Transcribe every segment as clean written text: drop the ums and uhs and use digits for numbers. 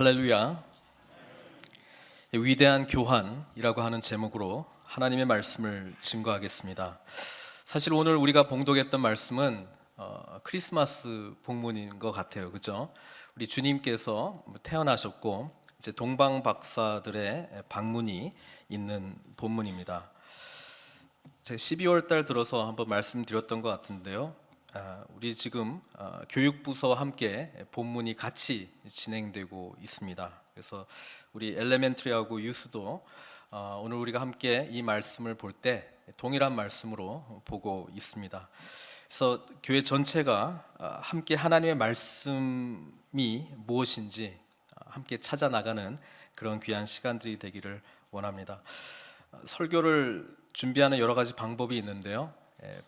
할렐루야. 위대한 교환이라고 하는 제목으로 하나님의 말씀을 증거하겠습니다. 사실 오늘 우리가 봉독했던 말씀은 크리스마스 본문인 것 같아요. 그죠? 우리 주님께서 태어나셨고 이제 동방 박사들의 방문이 있는 본문입니다. 제가 12월 달 들어서 한번 말씀드렸던 것 같은데요. 우리 지금 교육부서와 함께 본문이 같이 진행되고 있습니다. 그래서 우리 엘레멘트리하고 유스도 오늘 우리가 함께 이 말씀을 볼 때 동일한 말씀으로 보고 있습니다. 그래서 교회 전체가 함께 하나님의 말씀이 무엇인지 함께 찾아 나가는 그런 귀한 시간들이 되기를 원합니다. 설교를 준비하는 여러 가지 방법이 있는데요.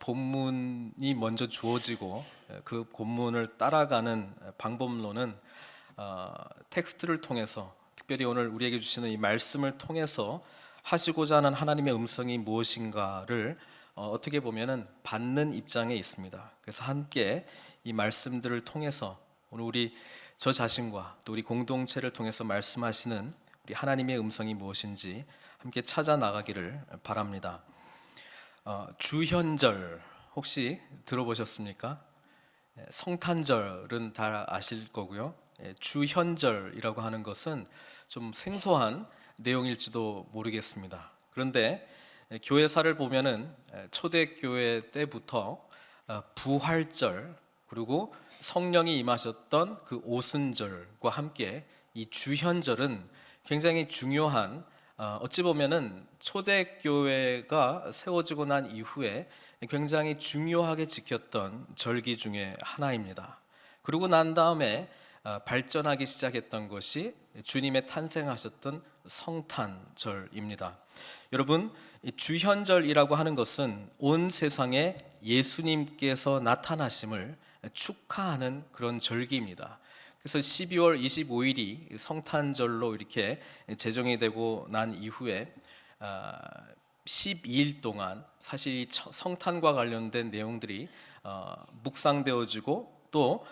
본문이 먼저 주어지고 그 본문을 따라가는 방법론은 텍스트를 통해서, 특별히 오늘 우리에게 주시는 이 말씀을 통해서 하시고자 하는 하나님의 음성이 무엇인가를 어떻게 보면은 받는 입장에 있습니다. 그래서 함께 이 말씀들을 통해서 오늘 저 자신과 또 우리 공동체를 통해서 말씀하시는 우리 하나님의 음성이 무엇인지 함께 찾아 나가기를 바랍니다. 주현절 혹시 들어보셨습니까? 성탄절은 다 아실 거고요. 주현절이라고 하는 것은 좀 생소한 내용일지도 모르겠습니다. 그런데 교회사를 보면은 초대교회 때부터 부활절 그리고 성령이 임하셨던 그 오순절과 함께 이 주현절은 굉장히 중요한, 어찌 보면은 초대교회가 세워지고 난 이후에 굉장히 중요하게 지켰던 절기 중에 하나입니다. 그러고 난 다음에 발전하기 시작했던 것이 주님의 탄생하셨던 성탄절입니다. 여러분, 이 주현절이라고 하는 것은 온 세상에 예수님께서 나타나심을 축하하는 그런 절기입니다. 그래서 12월 25일이 성탄절로 이렇게 제정이 되고 난 이후에 12일 동안 사실 이 성탄과 관련된 내용들이 묵상되어지고 또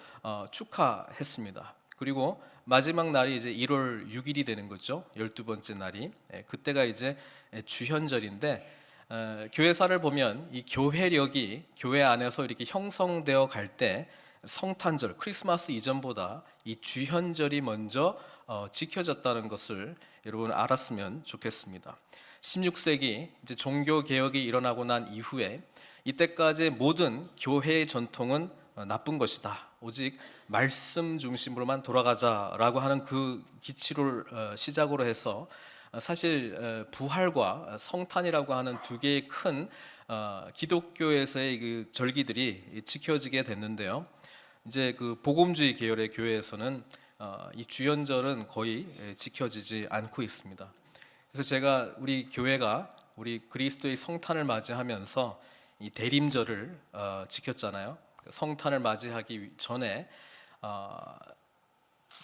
축하했습니다. 그리고 마지막 날이 이제 1월 6일이 되는 거죠. 12번째 날이. 그때가 이제 주현절인데, 교회사를 보면 이 교회력이 교회 안에서 이렇게 형성되어 갈 때 성탄절, 크리스마스 이전보다 이 주현절이 먼저 지켜졌다는 것을 여러분 알았으면 좋겠습니다. 16세기 이제 종교 개혁이 일어나고 난 이후에 이때까지 모든 교회의 전통은 나쁜 것이다. 오직 말씀 중심으로만 돌아가자라고 하는 그 기치를 시작으로 해서 사실 부활과 성탄이라고 하는 두 개의 큰 기독교에서의 그 절기들이 지켜지게 됐는데요. 이제 그 복음주의 계열의 교회에서는 이 주현절은 거의 지켜지지 않고 있습니다. 그래서 제가 우리 교회가 우리 그리스도의 성탄을 맞이하면서 이 대림절을 지켰잖아요. 성탄을 맞이하기 전에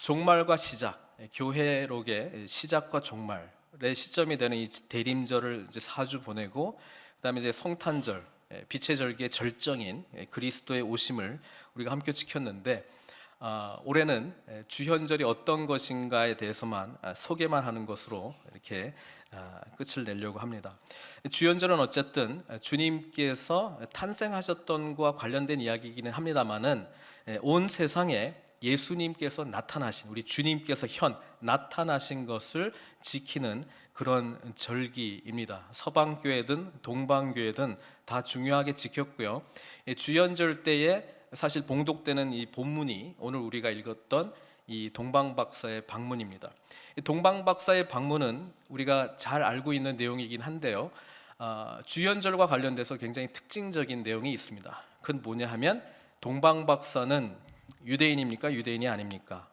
종말과 시작, 교회록의 시작과 종말의 시점이 되는 이 대림절을 이제 4주 보내고, 그다음에 이제 성탄절, 빛의 절기의 절정인 그리스도의 오심을 우리가 함께 지켰는데, 올해는 주현절이 어떤 것인가에 대해서만 소개만 하는 것으로 이렇게 끝을 내려고 합니다. 주현절은 어쨌든 주님께서 탄생하셨던 것과 관련된 이야기이기는 합니다만은 온 세상에 예수님께서 나타나신, 우리 주님께서 나타나신 것을 지키는 그런 절기입니다. 서방교회든 동방교회든 다 중요하게 지켰고요. 주현절 때에 사실 봉독되는 이 본문이 오늘 우리가 읽었던 이 동방박사의 방문입니다. 이 동방박사의 방문은 우리가 잘 알고 있는 내용이긴 한데요, 주현절과 관련돼서 굉장히 특징적인 내용이 있습니다. 그건 뭐냐 하면, 동방박사는 유대인입니까? 유대인이 아닙니까?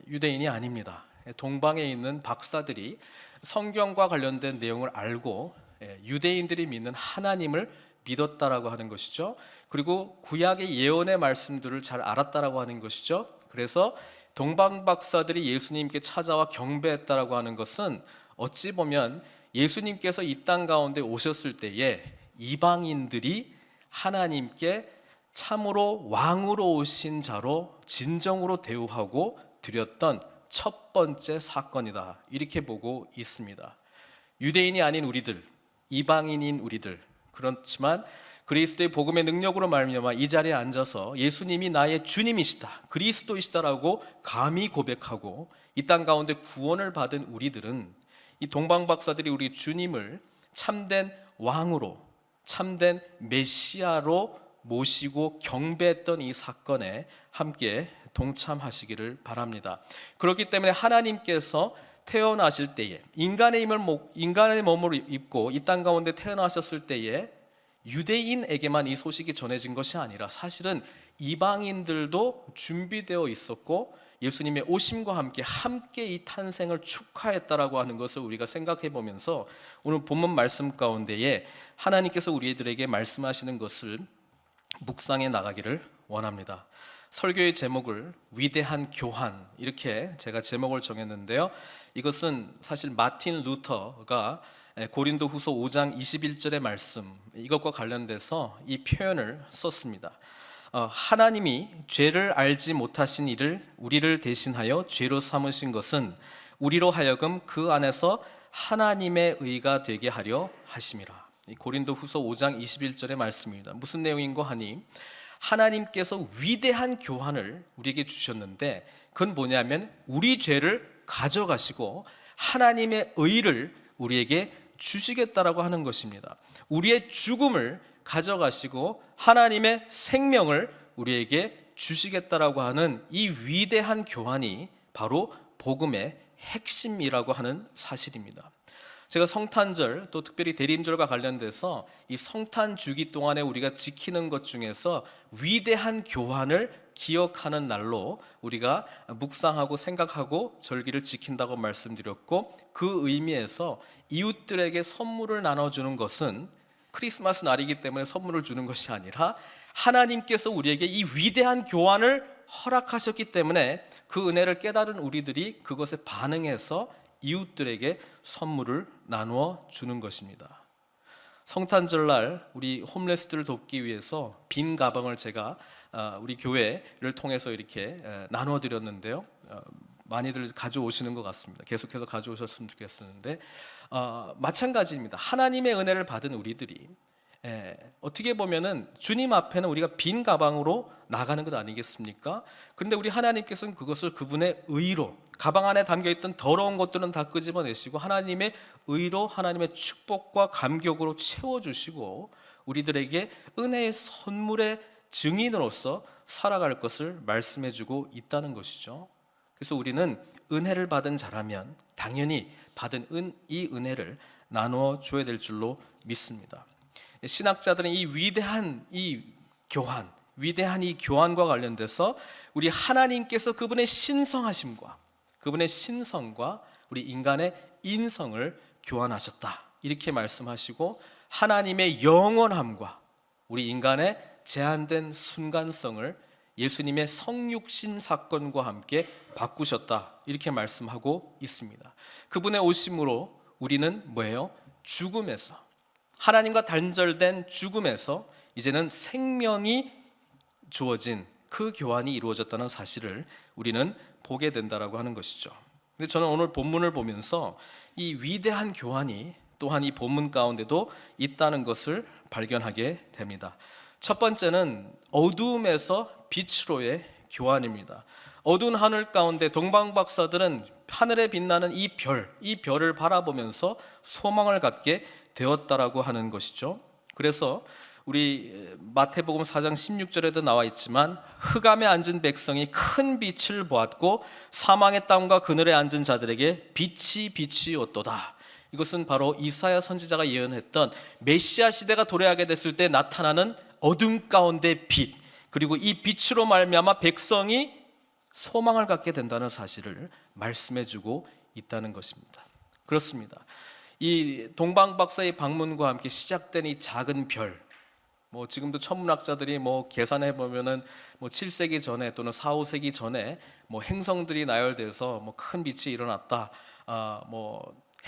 유대인이 아닙니다. 동방에 있는 박사들이 성경과 관련된 내용을 알고 유대인들이 믿는 하나님을 믿었다라고 하는 것이죠. 그리고 구약의 예언의 말씀들을 잘 알았다라고 하는 것이죠. 그래서 동방 박사들이 예수님께 찾아와 경배했다라고 하는 것은 어찌 보면 예수님께서 이 땅 가운데 오셨을 때에 이방인들이 하나님께 참으로 왕으로 오신 자로 진정으로 대우하고 드렸던 첫 번째 사건이다, 이렇게 보고 있습니다. 유대인이 아닌 우리들, 이방인인 우리들, 그렇지만 그리스도의 복음의 능력으로 말미암아 이 자리에 앉아서 예수님이 나의 주님이시다, 그리스도이시다라고 감히 고백하고 이 땅 가운데 구원을 받은 우리들은 이 동방박사들이 우리 주님을 참된 왕으로, 참된 메시아로 모시고 경배했던 이 사건에 함께 동참하시기를 바랍니다. 그렇기 때문에 하나님께서 태어나실 때에 인간의 몸을 입고 이 땅 가운데 태어나셨을 때에 유대인에게만 이 소식이 전해진 것이 아니라 사실은 이방인들도 준비되어 있었고 예수님의 오심과 함께 이 탄생을 축하했다라고 하는 것을 우리가 생각해 보면서 오늘 본문 말씀 가운데에 하나님께서 우리들에게 말씀하시는 것을 묵상해 나가기를 원합니다. 설교의 제목을 위대한 교환, 이렇게 제가 제목을 정했는데요, 이것은 사실 마틴 루터가 고린도 후서 5장 21절의 말씀, 이것과 관련돼서 이 표현을 썼습니다. 하나님이 죄를 알지 못하신 이를 우리를 대신하여 죄로 삼으신 것은 우리로 하여금 그 안에서 하나님의 의가 되게 하려 하심이라. 고린도 후서 5장 21절의 말씀입니다. 무슨 내용인가 하니 하나님께서 위대한 교환을 우리에게 주셨는데 그건 뭐냐면 우리 죄를 가져가시고 하나님의 의를 우리에게 주시겠다라고 하는 것입니다. 우리의 죽음을 가져가시고 하나님의 생명을 우리에게 주시겠다라고 하는 이 위대한 교환이 바로 복음의 핵심이라고 하는 사실입니다. 제가 성탄절, 또 특별히 대림절과 관련돼서 이 성탄 주기 동안에 우리가 지키는 것 중에서 위대한 교환을 기억하는 날로 우리가 묵상하고 생각하고 절기를 지킨다고 말씀드렸고, 그 의미에서 이웃들에게 선물을 나눠주는 것은 크리스마스 날이기 때문에 선물을 주는 것이 아니라 하나님께서 우리에게 이 위대한 교환을 허락하셨기 때문에 그 은혜를 깨달은 우리들이 그것에 반응해서 이웃들에게 선물을 나누어 주는 것입니다. 성탄절날 우리 홈레스들을 돕기 위해서 빈 가방을 제가 우리 교회를 통해서 이렇게 나누어 드렸는데요, 많이들 가져오시는 것 같습니다. 계속해서 가져오셨으면 좋겠었는데 마찬가지입니다. 하나님의 은혜를 받은 우리들이 어떻게 보면은 주님 앞에는 우리가 빈 가방으로 나가는 것 아니겠습니까? 그런데 우리 하나님께서는 그것을 그분의 의로, 가방 안에 담겨있던 더러운 것들은 다 끄집어내시고 하나님의 의로, 하나님의 축복과 감격으로 채워주시고 우리들에게 은혜의 선물의 증인으로서 살아갈 것을 말씀해주고 있다는 것이죠. 그래서 우리는 은혜를 받은 자라면 당연히 받은 이 은혜를 나누어 줘야 될 줄로 믿습니다. 신학자들은 이 위대한 이 교환, 위대한 이 교환과 관련돼서 우리 하나님께서 그분의 신성하심과 그분의 신성과 우리 인간의 인성을 교환하셨다, 이렇게 말씀하시고 하나님의 영원함과 우리 인간의 제한된 순간성을 예수님의 성육신 사건과 함께 바꾸셨다, 이렇게 말씀하고 있습니다. 그분의 오심으로 우리는 뭐예요? 죽음에서, 하나님과 단절된 죽음에서 이제는 생명이 주어진 그 교환이 이루어졌다는 사실을 우리는 보게 된다라고 하는 것이죠. 근데 저는 오늘 본문을 보면서 이 위대한 교환이 또한 이 본문 가운데도 있다는 것을 발견하게 됩니다. 첫 번째는 어두움에서 빛으로의 교환입니다. 어두운 하늘 가운데 동방박사들은 하늘에 빛나는 이 별을 바라보면서 소망을 갖게 되었다라고 하는 것이죠. 그래서 우리 마태복음 4장 16절에도 나와 있지만 흑암에 앉은 백성이 큰 빛을 보았고 사망의 땅과 그늘에 앉은 자들에게 빛이 비치었도다. 이것은 바로 이사야 선지자가 예언했던 메시아 시대가 도래하게 됐을 때 나타나는 어둠 가운데 빛, 그리고 이 빛으로 말미암아 백성이 소망을 갖게 된다는 사실을 말씀해주고 있다는 것입니다. 그렇습니다. 이 동방박사의 방문과 함께 시작된 이 작은 별, 지금도 천문학자들이 계산해 보면은 7세기 전에 또는 4, 5세기 전에 행성들이 나열돼서 큰 빛이 일어났다.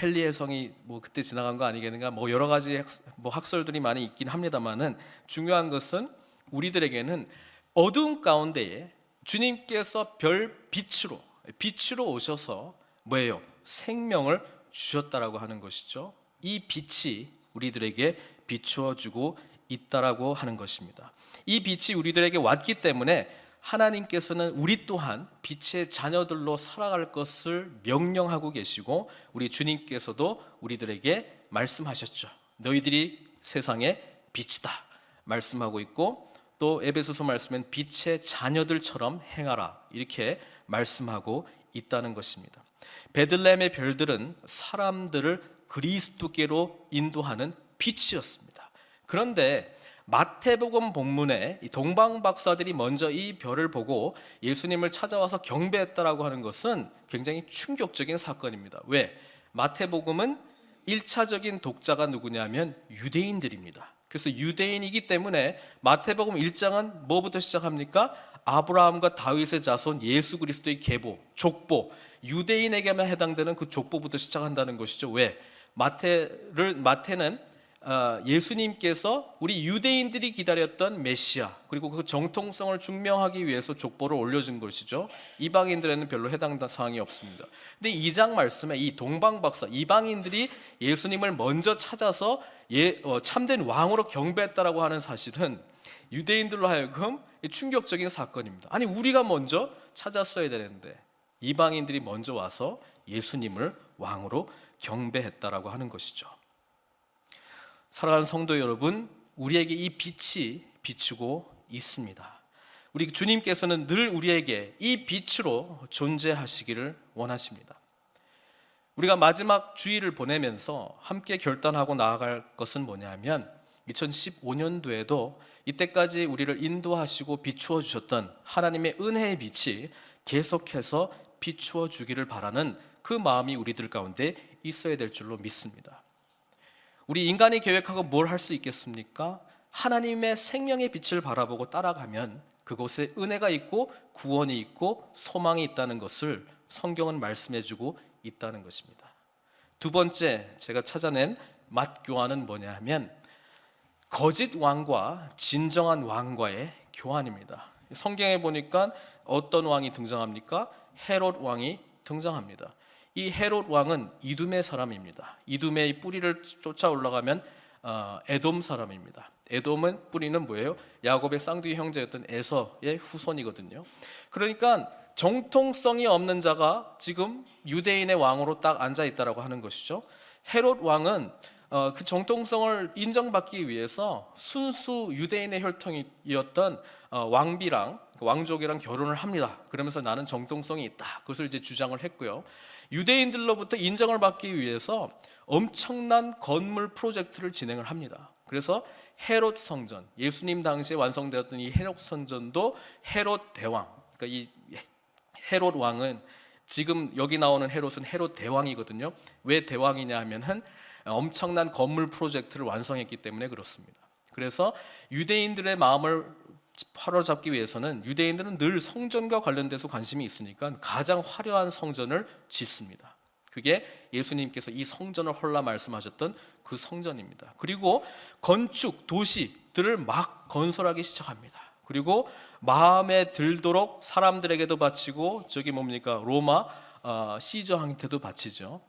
헨리 해성이 그때 지나간 거 아니겠는가? 여러 가지 학설들이 많이 있긴 합니다만은 중요한 것은 우리들에게는 어두운 가운데에 주님께서 별 빛으로, 빛으로 오셔서 뭐예요? 생명을 주셨다라고 하는 것이죠. 이 빛이 우리들에게 비추어 주고 있다라고 하는 것입니다. 이 빛이 우리들에게 왔기 때문에 하나님께서는 우리 또한 빛의 자녀들로 살아갈 것을 명령하고 계시고, 우리 주님께서도 우리들에게 말씀하셨죠. 너희들이 세상의 빛이다 말씀하고 있고, 또 에베소서 말씀엔 빛의 자녀들처럼 행하라 이렇게 말씀하고 있다는 것입니다. 베들레헴의 별들은 사람들을 그리스도께로 인도하는 빛이었습니다. 그런데 마태복음 본문에 이 동방 박사들이 먼저 이 별을 보고 예수님을 찾아와서 경배했다라고 하는 것은 굉장히 충격적인 사건입니다. 왜? 마태복음은 1차적인 독자가 누구냐면 유대인들입니다. 그래서 유대인이기 때문에 마태복음 1장은 뭐부터 시작합니까? 아브라함과 다윗의 자손 예수 그리스도의 계보, 족보, 유대인에게만 해당되는 그 족보부터 시작한다는 것이죠. 왜? 마태는 예수님께서 우리 유대인들이 기다렸던 메시아, 그리고 그 정통성을 증명하기 위해서 족보를 올려준 것이죠. 이방인들에는 별로 해당 사항이 없습니다. 근데 2장 말씀에 이 동방박사, 이방인들이 예수님을 먼저 찾아서 참된 왕으로 경배했다라고 하는 사실은 유대인들로 하여금 충격적인 사건입니다. 아니, 우리가 먼저 찾았어야 되는데 이방인들이 먼저 와서 예수님을 왕으로 경배했다라고 하는 것이죠. 사랑하는 성도 여러분, 우리에게 이 빛이 비추고 있습니다. 우리 주님께서는 늘 우리에게 이 빛으로 존재하시기를 원하십니다. 우리가 마지막 주일을 보내면서 함께 결단하고 나아갈 것은 뭐냐면 2015년도에도 이때까지 우리를 인도하시고 비추어 주셨던 하나님의 은혜의 빛이 계속해서 비추어 주기를 바라는 그 마음이 우리들 가운데 있어야 될 줄로 믿습니다. 우리 인간이 계획하고 뭘 할 수 있겠습니까? 하나님의 생명의 빛을 바라보고 따라가면 그곳에 은혜가 있고 구원이 있고 소망이 있다는 것을 성경은 말씀해주고 있다는 것입니다. 두 번째 제가 찾아낸 맛교환은 뭐냐 하면 거짓 왕과 진정한 왕과의 교환입니다. 성경에 보니까 어떤 왕이 등장합니까? 헤롯 왕이 등장합니다. 이 헤롯 왕은 이둠의 사람입니다. 이둠의 뿌리를 쫓아 올라가면 에돔 사람입니다. 에돔은 뿌리는 뭐예요? 야곱의 쌍둥이 형제였던 에서의 후손이거든요. 그러니까 정통성이 없는 자가 지금 유대인의 왕으로 딱 앉아 있다라고 하는 것이죠. 헤롯 왕은 그 정통성을 인정받기 위해서 순수 유대인의 혈통이었던 왕비랑 왕족이랑 결혼을 합니다. 그러면서 나는 정통성이 있다. 그것을 이제 주장을 했고요. 유대인들로부터 인정을 받기 위해서 엄청난 건물 프로젝트를 진행을 합니다. 그래서 헤롯 성전, 예수님 당시에 완성되었던 이 헤롯 성전도 헤롯 대왕, 그러니까 이 헤롯 왕은 지금 여기 나오는 헤롯은 헤롯 대왕이거든요. 왜 대왕이냐 하면은 엄청난 건물 프로젝트를 완성했기 때문에 그렇습니다. 그래서 유대인들의 마음을 사로잡기 위해서는 유대인들은 늘 성전과 관련돼서 관심이 있으니까 가장 화려한 성전을 짓습니다. 그게 예수님께서 이 성전을 헐라 말씀하셨던 그 성전입니다. 그리고 건축 도시들을 막 건설하기 시작합니다. 그리고 마음에 들도록 사람들에게도 바치고 저기 뭡니까 로마 시저한테도 바치죠.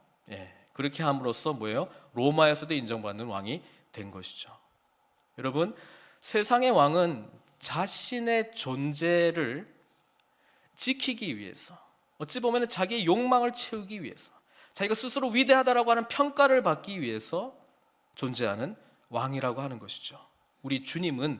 그렇게 함으로써 뭐예요? 로마에서도 인정받는 왕이 된 것이죠. 여러분, 세상의 왕은 자신의 존재를 지키기 위해서, 어찌 보면 자기의 욕망을 채우기 위해서, 자기가 스스로 위대하다라고 하는 평가를 받기 위해서 존재하는 왕이라고 하는 것이죠. 우리 주님은,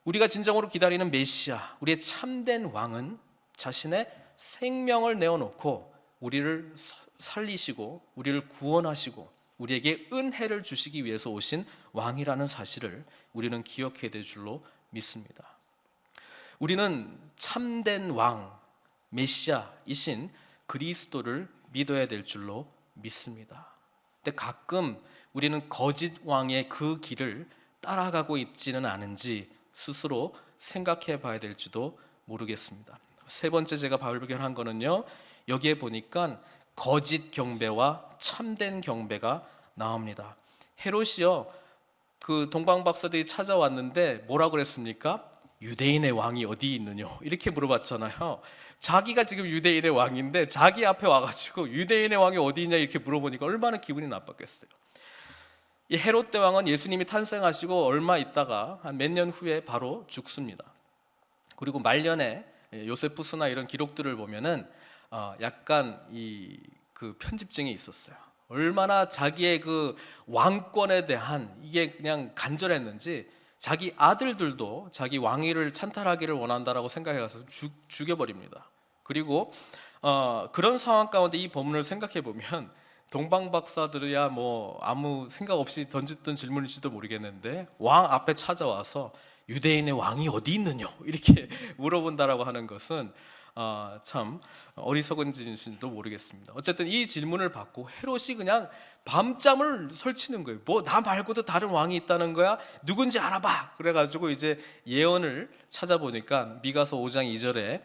우리가 진정으로 기다리는 메시아, 우리의 참된 왕은 자신의 생명을 내어놓고 우리를 살리시고 우리를 구원하시고 우리에게 은혜를 주시기 위해서 오신 왕이라는 사실을 우리는 기억해야 될 줄로 믿습니다. 우리는 참된 왕, 메시아이신 그리스도를 믿어야 될 줄로 믿습니다. 근데 가끔 우리는 거짓 왕의 그 길을 따라가고 있지는 않은지 스스로 생각해 봐야 될지도 모르겠습니다. 세 번째 제가 발견한 거는요, 여기에 보니까 거짓 경배와 참된 경배가 나옵니다. 헤롯이요, 그 동방 박사들이 찾아왔는데 뭐라고 그랬습니까? 유대인의 왕이 어디 있느냐 이렇게 물어봤잖아요. 자기가 지금 유대인의 왕인데 자기 앞에 와가지고 유대인의 왕이 어디 있냐 이렇게 물어보니까 얼마나 기분이 나빴겠어요. 이 헤롯 대왕은 예수님이 탄생하시고 얼마 있다가 한 몇 년 후에 바로 죽습니다. 그리고 말년에 요세푸스나 이런 기록들을 보면은 약간 그 편집증이 있었어요. 얼마나 자기의 그 왕권에 대한 이게 그냥 간절했는지 자기 아들들도 자기 왕위를 찬탈하기를 원한다라고 생각해서 죽여버립니다. 그리고 그런 상황 가운데 이 본문을 생각해 보면 동방 박사들이야 뭐 아무 생각 없이 던졌던 질문일지도 모르겠는데 왕 앞에 찾아와서 유대인의 왕이 어디 있느냐 이렇게 물어본다라고 하는 것은 참 어리석은지도 모르겠습니다. 어쨌든 이 질문을 받고 헤롯이 그냥 밤잠을 설치는 거예요. 뭐 나 말고도 다른 왕이 있다는 거야? 누군지 알아봐. 그래가지고 이제 예언을 찾아보니까 미가서 5장 2절에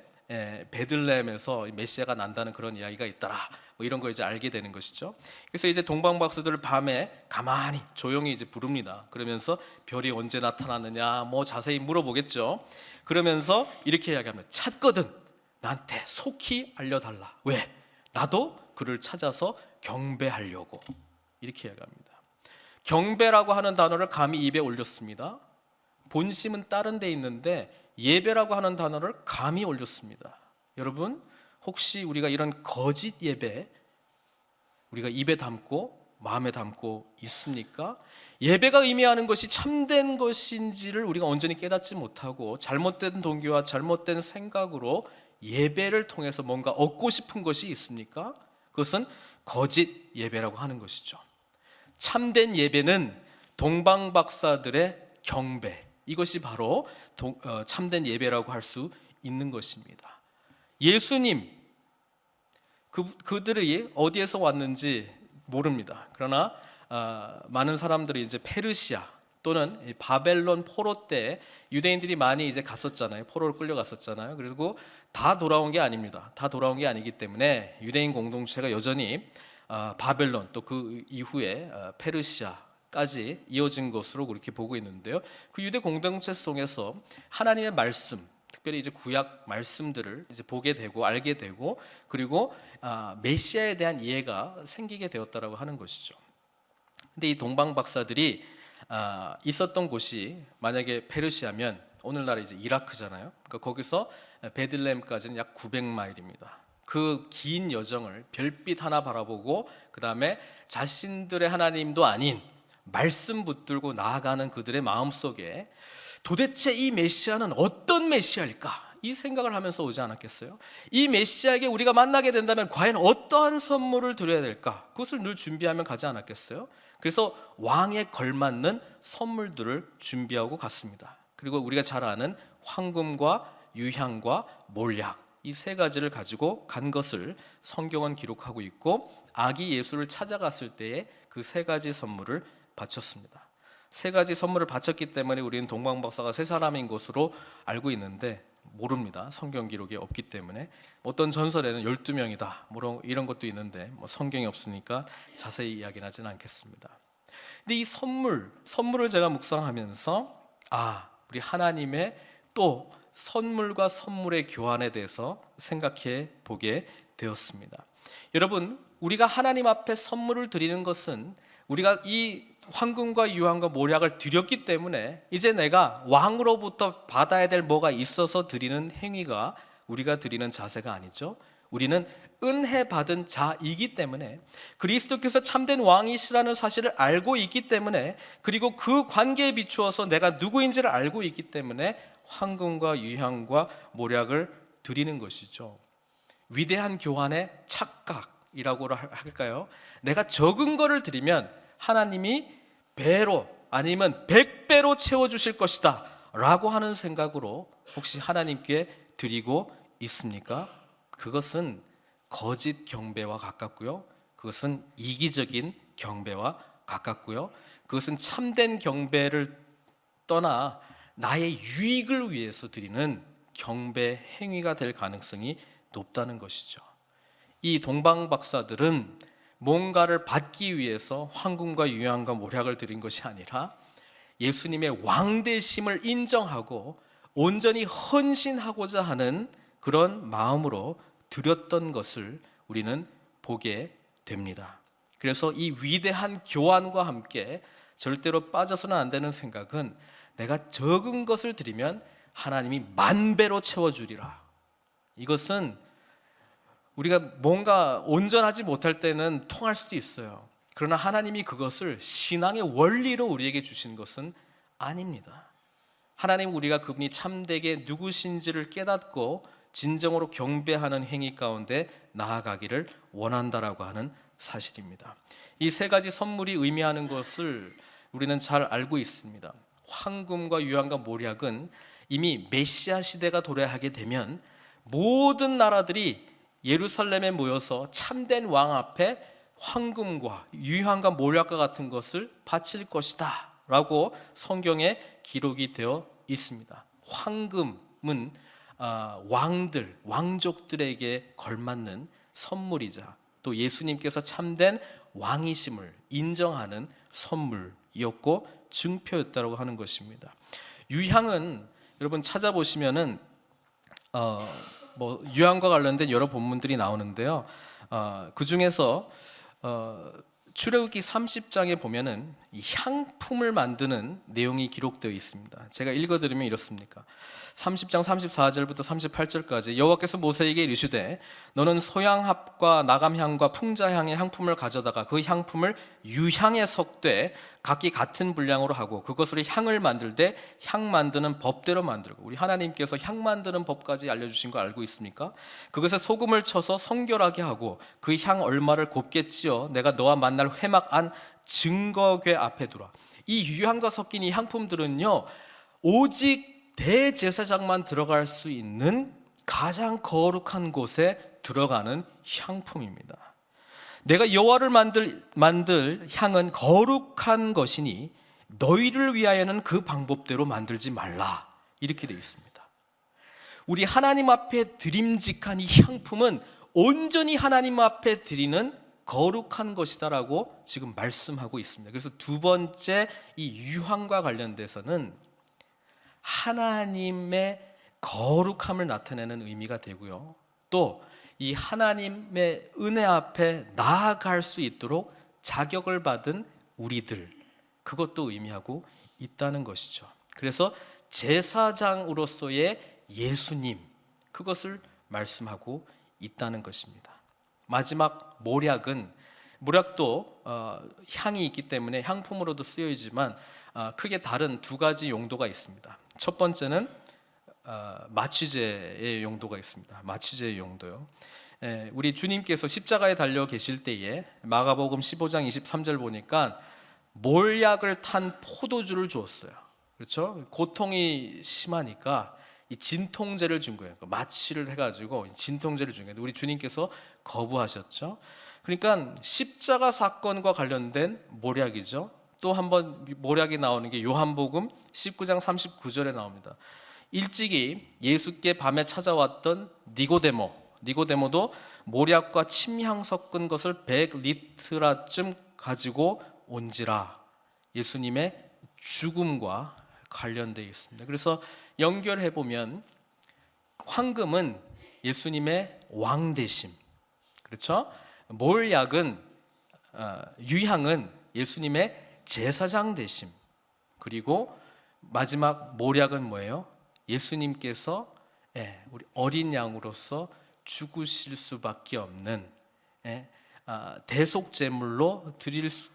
베들레헴에서 메시아가 난다는 그런 이야기가 있더라. 뭐 이런 걸 이제 알게 되는 것이죠. 그래서 이제 동방 박사들을 밤에 가만히 조용히 이제 부릅니다. 그러면서 별이 언제 나타났느냐 뭐 자세히 물어보겠죠. 그러면서 이렇게 이야기합니다. 찾거든 나한테 속히 알려달라. 왜? 나도 그를 찾아서 경배하려고. 이렇게 이야기합니다. 경배라고 하는 단어를 감히 입에 올렸습니다. 본심은 다른 데 있는데 예배라고 하는 단어를 감히 올렸습니다. 여러분 혹시 우리가 이런 거짓 예배 우리가 입에 담고 마음에 담고 있습니까? 예배가 의미하는 것이 참된 것인지를 우리가 온전히 깨닫지 못하고 잘못된 동기와 잘못된 생각으로 예배를 통해서 뭔가 얻고 싶은 것이 있습니까? 그것은 거짓 예배라고 하는 것이죠. 참된 예배는 동방 박사들의 경배, 이것이 바로 참된 예배라고 할 수 있는 것입니다. 예수님 그들이 어디에서 왔는지 모릅니다. 그러나 많은 사람들이 이제 페르시아 또는 바벨론 포로 때 유대인들이 많이 이제 갔었잖아요. 포로로 끌려갔었잖아요. 그리고 다 돌아온 게 아닙니다. 다 돌아온 게 아니기 때문에 유대인 공동체가 여전히 바벨론 또 그 이후에 페르시아까지 이어진 것으로 그렇게 보고 있는데요. 그 유대 공동체 속에서 하나님의 말씀, 특별히 이제 구약 말씀들을 이제 보게 되고 알게 되고 그리고 메시아에 대한 이해가 생기게 되었다라고 하는 것이죠. 근데 이 동방 박사들이 있었던 곳이 만약에 페르시아면 오늘날 이제 이라크잖아요. 그러니까 거기서 베들레헴까지는 약 900마일입니다. 그 긴 여정을 별빛 하나 바라보고 그 다음에 자신들의 하나님도 아닌 말씀 붙들고 나아가는 그들의 마음속에 도대체 이 메시아는 어떤 메시아일까? 이 생각을 하면서 오지 않았겠어요? 이 메시아에게 우리가 만나게 된다면 과연 어떠한 선물을 드려야 될까? 그것을 늘 준비하면 가지 않았겠어요? 그래서 왕에 걸맞는 선물들을 준비하고 갔습니다. 그리고 우리가 잘 아는 황금과 유향과 몰약, 이 세 가지를 가지고 간 것을 성경은 기록하고 있고 아기 예수를 찾아갔을 때에 그 세 가지 선물을 바쳤습니다. 세 가지 선물을 바쳤기 때문에 우리는 동방 박사가 세 사람인 것으로 알고 있는데 모릅니다. 성경 기록이 없기 때문에. 어떤 전설에는 12명이다 뭐 이런 것도 있는데 뭐 성경이 없으니까 자세히 이야기는 하지는 않겠습니다. 근데 이 선물을 제가 묵상하면서 우리 하나님의 또 선물과 선물의 교환에 대해서 생각해 보게 되었습니다. 여러분 우리가 하나님 앞에 선물을 드리는 것은 우리가 이 황금과 유황과 몰약을 드렸기 때문에 이제 내가 왕으로부터 받아야 될 뭐가 있어서 드리는 행위가 우리가 드리는 자세가 아니죠. 우리는 은혜 받은 자이기 때문에 그리스도께서 참된 왕이시라는 사실을 알고 있기 때문에 그리고 그 관계에 비추어서 내가 누구인지를 알고 있기 때문에 황금과 유향과 몰약을 드리는 것이죠. 위대한 교환의 착각이라고 할까요? 내가 적은 거를 드리면 하나님이 배로 아니면 100배로 채워주실 것이다 라고 하는 생각으로 혹시 하나님께 드리고 있습니까? 그것은 거짓 경배와 가깝고요. 그것은 이기적인 경배와 가깝고요. 그것은 참된 경배를 떠나 나의 유익을 위해서 드리는 경배 행위가 될 가능성이 높다는 것이죠. 이 동방 박사들은 뭔가를 받기 위해서 황금과 유향과 몰약을 드린 것이 아니라 예수님의 왕되심을 인정하고 온전히 헌신하고자 하는 그런 마음으로 드렸던 것을 우리는 보게 됩니다. 그래서 이 위대한 교환과 함께 절대로 빠져서는 안 되는 생각은 내가 적은 것을 드리면 하나님이 만배로 채워주리라. 이것은 우리가 뭔가 온전하지 못할 때는 통할 수도 있어요. 그러나 하나님이 그것을 신앙의 원리로 우리에게 주신 것은 아닙니다. 하나님, 우리가 그분이 참되게 누구신지를 깨닫고 진정으로 경배하는 행위 가운데 나아가기를 원한다라고 하는 사실입니다. 이 세 가지 선물이 의미하는 것을 우리는 잘 알고 있습니다. 황금과 유향과 모략은 이미 메시아 시대가 도래하게 되면 모든 나라들이 예루살렘에 모여서 참된 왕 앞에 황금과 유향과 모략과 같은 것을 바칠 것이다 라고 성경에 기록이 되어 있습니다. 황금은 왕들, 왕족들에게 걸맞는 선물이자 또 예수님께서 참된 왕이심을 인정하는 선물이었고 증표였다고 하는 것입니다. 유향은 여러분 찾아보시면은 유향과 관련된 여러 본문들이 나오는데요. 그 중에서 출애굽기 30장에 보면은 이 향품을 만드는 내용이 기록되어 있습니다. 제가 읽어드리면 이렇습니까? 30장 34절부터 38절까지 여호와께서 모세에게 이르시되 너는 소향합과 나감향과 풍자향의 향품을 가져다가 그 향품을 유향에 섞되 각기 같은 분량으로 하고 그것으로 향을 만들되 향 만드는 법대로 만들고, 우리 하나님께서 향 만드는 법까지 알려주신 거 알고 있습니까? 그것에 소금을 쳐서 성결하게 하고 그 향 얼마를 곱게 찌어 내가 너와 만날 회막 안 증거궤 앞에 두라. 이 유향과 섞인 이 향품들은요, 오직 대제사장만 들어갈 수 있는 가장 거룩한 곳에 들어가는 향품입니다. 내가 여호와를 만들 향은 거룩한 것이니 너희를 위하여는 그 방법대로 만들지 말라. 이렇게 되어 있습니다. 우리 하나님 앞에 드림직한 이 향품은 온전히 하나님 앞에 드리는 거룩한 것이다라고 지금 말씀하고 있습니다. 그래서 두 번째 이 유향과 관련돼서는 하나님의 거룩함을 나타내는 의미가 되고요, 또 이 하나님의 은혜 앞에 나아갈 수 있도록 자격을 받은 우리들, 그것도 의미하고 있다는 것이죠. 그래서 제사장으로서의 예수님, 그것을 말씀하고 있다는 것입니다. 마지막 모략도 향이 있기 때문에 향품으로도 쓰여지만 크게 다른 두 가지 용도가 있습니다. 첫 번째는 마취제의 용도가 있습니다. 마취제의 용도요. 우리 주님께서 십자가에 달려 계실 때에 마가복음 15장 23절 보니까 몰약을 탄 포도주를 주었어요. 그렇죠? 고통이 심하니까 이 진통제를 준 거예요. 마취를 해가지고 진통제를 준 거예요. 우리 주님께서 거부하셨죠. 그러니까 십자가 사건과 관련된 몰약이죠. 또 한번 몰약이 나오는 게 요한복음 19장 39절에 나옵니다. 일찍이 예수께 밤에 찾아왔던 니고데모도 몰약과 침향 섞은 것을 100리트라쯤 가지고 온지라. 예수님의 죽음과 관련되어 있습니다. 그래서 연결해 보면 황금은 예수님의 왕되심, 그렇죠? 몰약은 유향은 예수님의 제사장 되심, 그리고 마지막 모략은 뭐예요? 예수님께서 우리 어린 양으로서 죽으실 수밖에 없는 대속제물로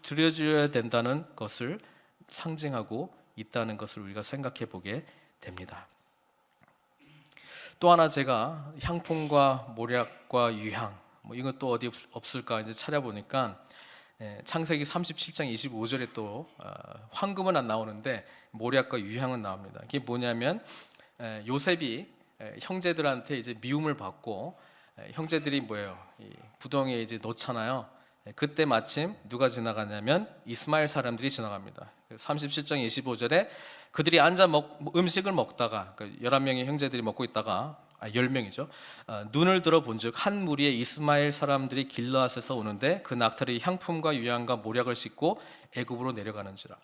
드려줘야 된다는 것을 상징하고 있다는 것을 우리가 생각해 보게 됩니다. 또 하나 제가 향품과 모략과 유향, 이건 또 어디 없을까 이제 찾아보니까 창세기 37장 25절에 또 황금은 안 나오는데 모략과 유향은 나옵니다. 이게 뭐냐면 요셉이 형제들한테 이제 미움을 받고 형제들이 뭐예요? 부덩이에 이제 놓잖아요. 그때 마침 누가 지나가냐면 이스마엘 사람들이 지나갑니다. 37장 25절에 그들이 앉아 음식을 먹다가 11명의 형제들이 먹고 있다가 10명이죠. 눈을 들어 본즉 한 무리의 이스마엘 사람들이 길르앗에서 오는데 그 낙타들이 향품과 유향과 모략을 싣고 애굽으로 내려가는지라.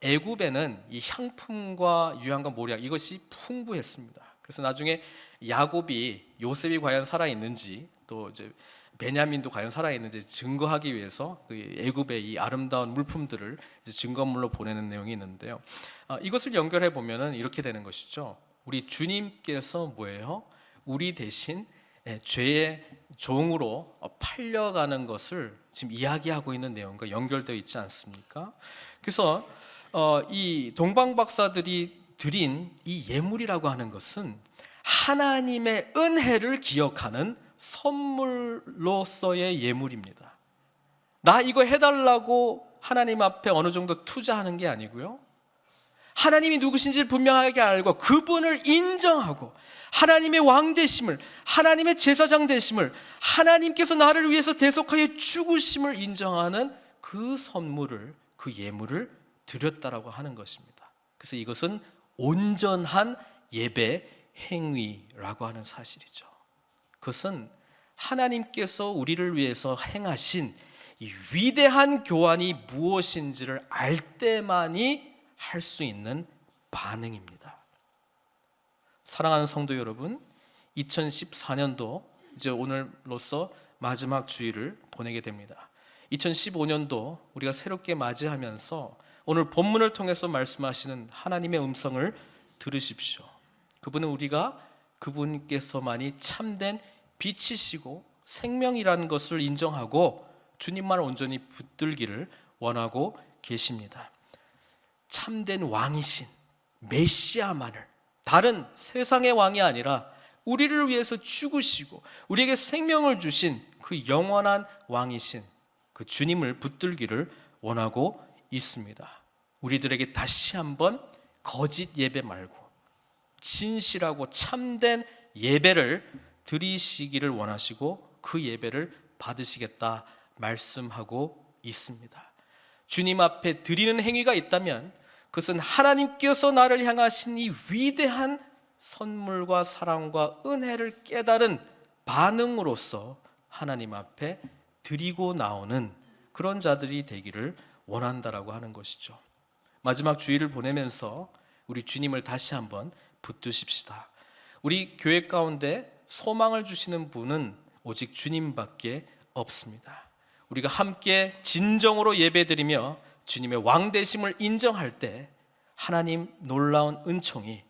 애굽에는 이 향품과 유향과 모략 이것이 풍부했습니다. 그래서 나중에 야곱이 요셉이 과연 살아 있는지 또 이제 베냐민도 과연 살아 있는지 증거하기 위해서 그 애굽의 이 아름다운 물품들을 이제 증거물로 보내는 내용이 있는데요. 이것을 연결해 보면은 이렇게 되는 것이죠. 우리 주님께서 뭐예요? 우리 대신 죄의 종으로 팔려가는 것을 지금 이야기하고 있는 내용과 연결되어 있지 않습니까? 그래서 이 동방 박사들이 드린 이 예물이라고 하는 것은 하나님의 은혜를 기억하는 선물로서의 예물입니다. 나 이거 해달라고 하나님 앞에 어느 정도 투자하는 게 아니고요, 하나님이 누구신지 분명하게 알고 그분을 인정하고 하나님의 왕 되심을, 하나님의 제사장 되심을, 하나님께서 나를 위해서 대속하여 죽으심을 인정하는 그 선물을, 그 예물을 드렸다라고 하는 것입니다. 그래서 이것은 온전한 예배 행위라고 하는 사실이죠. 그것은 하나님께서 우리를 위해서 행하신 이 위대한 교환이 무엇인지를 알 때만이 할 수 있는 반응입니다. 사랑하는 성도 여러분, 2014년도 이제 오늘로써 마지막 주일을 보내게 됩니다. 2015년도 우리가 새롭게 맞이하면서 오늘 본문을 통해서 말씀하시는 하나님의 음성을 들으십시오. 그분은 우리가 그분께서만이 참된 빛이시고 생명이라는 것을 인정하고 주님만 온전히 붙들기를 원하고 계십니다. 참된 왕이신 메시아만을, 다른 세상의 왕이 아니라 우리를 위해서 죽으시고 우리에게 생명을 주신 그 영원한 왕이신 그 주님을 붙들기를 원하고 있습니다. 우리들에게 다시 한번 거짓 예배 말고 진실하고 참된 예배를 드리시기를 원하시고 그 예배를 받으시겠다 말씀하고 있습니다. 주님 앞에 드리는 행위가 있다면 그것은 하나님께서 나를 향하신 이 위대한 선물과 사랑과 은혜를 깨달은 반응으로서 하나님 앞에 드리고 나오는 그런 자들이 되기를 원한다라고 하는 것이죠. 마지막 주일을 보내면서 우리 주님을 다시 한번 붙드십시다. 우리 교회 가운데 소망을 주시는 분은 오직 주님밖에 없습니다. 우리가 함께 진정으로 예배드리며 주님의 왕되심을 인정할 때 하나님 놀라운 은총이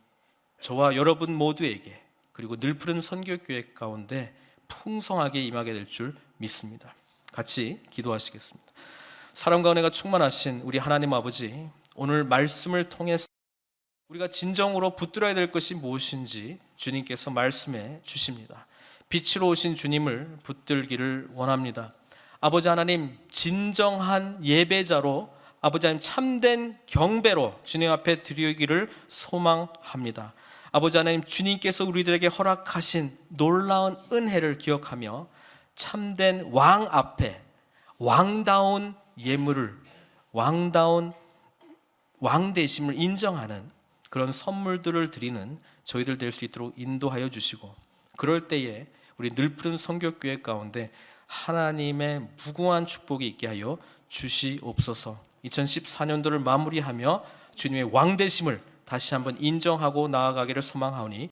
저와 여러분 모두에게 그리고 늘푸른 선교교회 가운데 풍성하게 임하게 될 줄 믿습니다. 같이 기도하시겠습니다. 사랑과 은혜가 충만하신 우리 하나님 아버지, 오늘 말씀을 통해서 우리가 진정으로 붙들어야 될 것이 무엇인지 주님께서 말씀해 주십니다. 빛으로 오신 주님을 붙들기를 원합니다. 아버지 하나님, 진정한 예배자로 아버지 하나님 참된 경배로 주님 앞에 드리기를 소망합니다. 아버지 하나님, 주님께서 우리들에게 허락하신 놀라운 은혜를 기억하며 참된 왕 앞에 왕다운 예물을, 왕다운 왕 되심을 인정하는 그런 선물들을 드리는 저희들 될 수 있도록 인도하여 주시고, 그럴 때에 우리 늘푸른 선교교회 가운데 하나님의 무궁한 축복이 있게 하여 주시옵소서. 2014년도를 마무리하며 주님의 왕 되심을 다시 한번 인정하고 나아가기를 소망하오니